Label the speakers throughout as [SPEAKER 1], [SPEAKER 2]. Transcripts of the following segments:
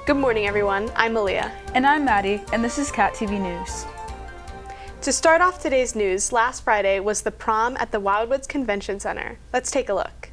[SPEAKER 1] Good morning, everyone. I'm Malia.
[SPEAKER 2] And I'm Maddie, and this is Cat TV News.
[SPEAKER 1] To start off today's news, last Friday was the prom at the Wildwoods Convention Center. Let's take a look.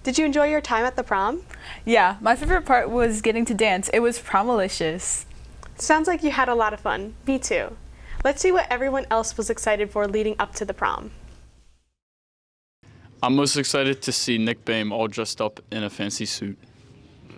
[SPEAKER 1] Did you enjoy your time at the prom?
[SPEAKER 2] Yeah, my favorite part was getting to dance. It was prom-alicious.
[SPEAKER 1] Sounds like you had a lot of fun. Me too. Let's see what everyone else was excited for leading up to the prom.
[SPEAKER 3] I'm most excited to see Nick Boehm all dressed up in a fancy suit.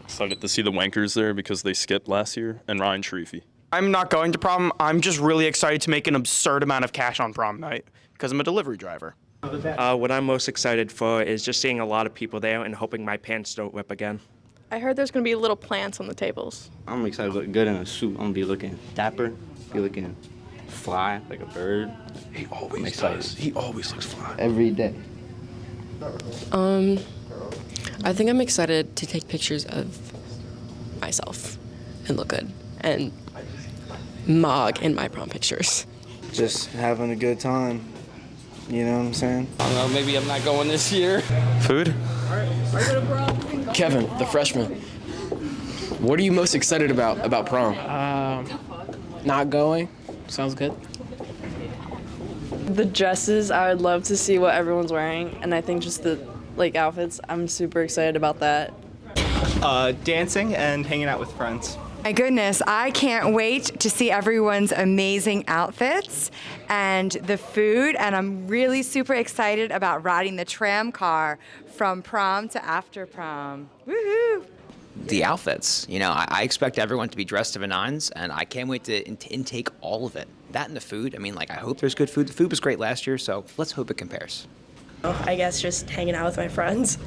[SPEAKER 4] Excited to see the Wankers there because they skipped last year, and Ryan Sharifi.
[SPEAKER 5] I'm not going to prom. I'm just really excited to make an absurd amount of cash on prom night because I'm a delivery driver.
[SPEAKER 6] What I'm most excited for is just seeing a lot of people there and hoping my pants don't rip again.
[SPEAKER 7] I heard there's going to be little plants on the tables.
[SPEAKER 8] I'm excited to look good in a suit. I'm going to be looking dapper, be looking
[SPEAKER 7] fly like a bird.
[SPEAKER 8] He always
[SPEAKER 7] excited.
[SPEAKER 8] does. He always looks fly.
[SPEAKER 7] Every day.
[SPEAKER 9] I think I'm excited to take pictures of myself and look good and mog in my prom pictures.
[SPEAKER 7] Just having a good time. You know what I'm saying? I don't know, maybe I'm not going this year.
[SPEAKER 5] Food?
[SPEAKER 10] Kevin, the freshman. What are you most excited about prom?
[SPEAKER 11] Not going. Sounds good.
[SPEAKER 12] The dresses, I would love to see what everyone's wearing, and I think just the outfits, I'm super excited about that.
[SPEAKER 13] Dancing and hanging out with friends.
[SPEAKER 14] My goodness, I can't wait to see everyone's amazing outfits and the food, and I'm really super excited about riding the tram car from prom to after prom. Woohoo!
[SPEAKER 15] The outfits, I expect everyone to be dressed to the nines, and I can't wait to intake all of it. That and the food, I hope there's good food. The food was great last year, so let's hope it compares.
[SPEAKER 16] I guess just hanging out with my friends.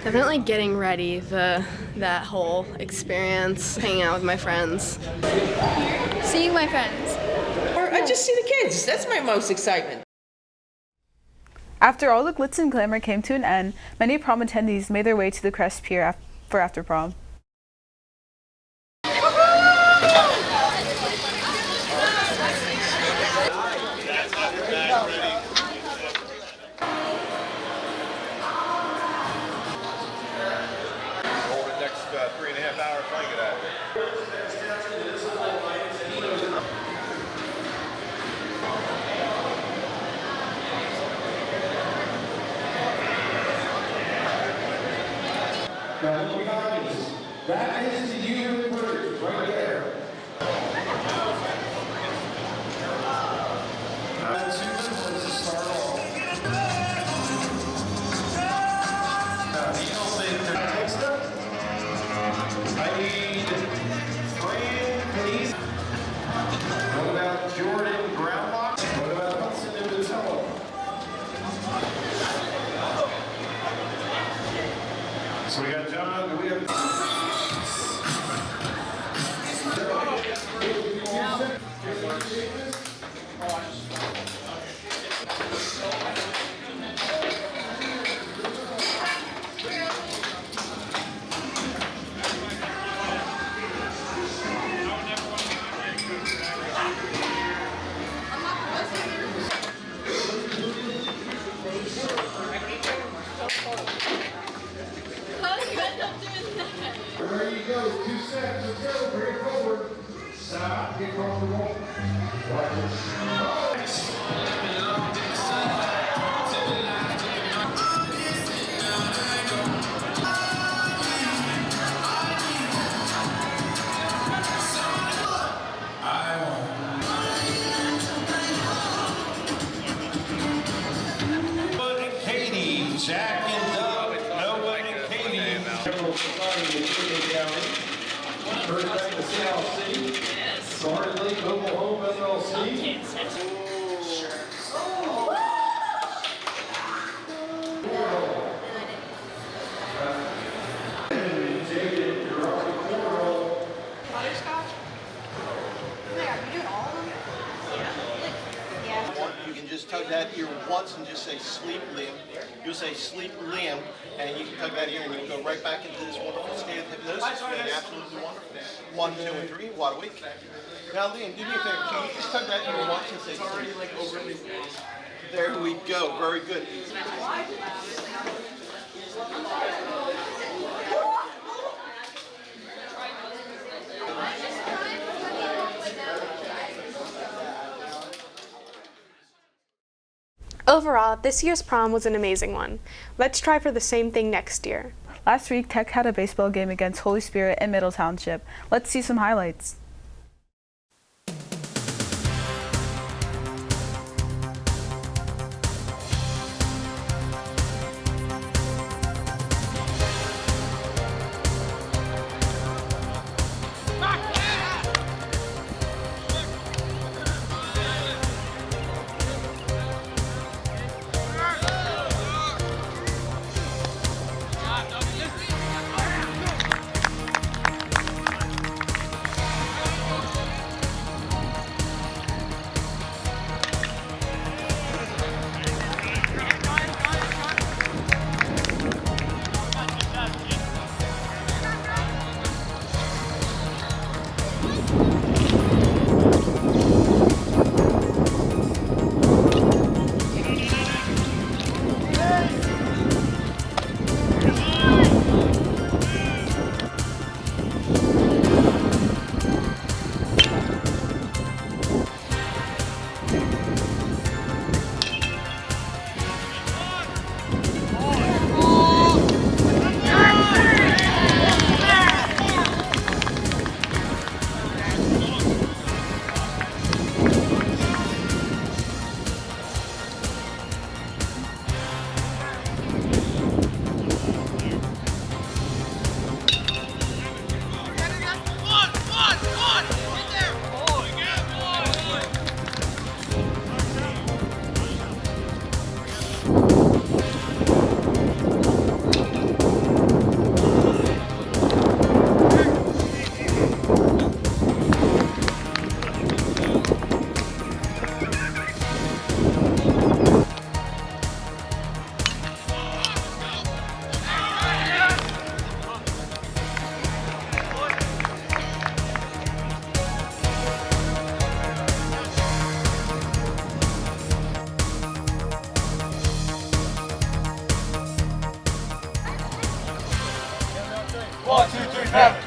[SPEAKER 17] Definitely getting ready, that whole experience, hanging out with my friends.
[SPEAKER 18] Seeing my friends.
[SPEAKER 19] Or I just see the kids. That's my most excitement.
[SPEAKER 2] After all the glitz and glamour came to an end, many prom attendees made their way to the Crest Pier for after prom.
[SPEAKER 20] That is to you in British, right there. I need Fran Panise. What about Jordan Brownlock? What about Hudson and Vitello? So we got John, we have... There you go, 2 steps, let's go, bring it forward. Stop, get comfortable. Watch it. Katie, Jack and Doug, Noah and Katie. First back to South City. Sergeant Lake Mobile Home LLC.
[SPEAKER 21] You can just tug that ear once and just say sleep, Liam. You'll say sleep, Liam, and you can tug that ear and you'll go right back into this wonderful state of hypnosis. Feeling absolutely wonderful. 1, 2, and 3, wide awake. Now, Liam, do me a favor. Can you just tug that ear once and say sleep? There we go. Very good.
[SPEAKER 1] Overall, this year's prom was an amazing one. Let's try for the same thing next year.
[SPEAKER 2] Last week, Tech had a baseball game against Holy Spirit in Middle Township. Let's see some highlights.
[SPEAKER 20] 1, 2, 3, 7.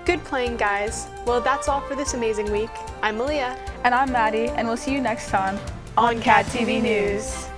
[SPEAKER 1] Good playing, guys. Well, that's all for this amazing week. I'm Malia.
[SPEAKER 2] And I'm Maddie, and we'll see you next time on Cat TV News.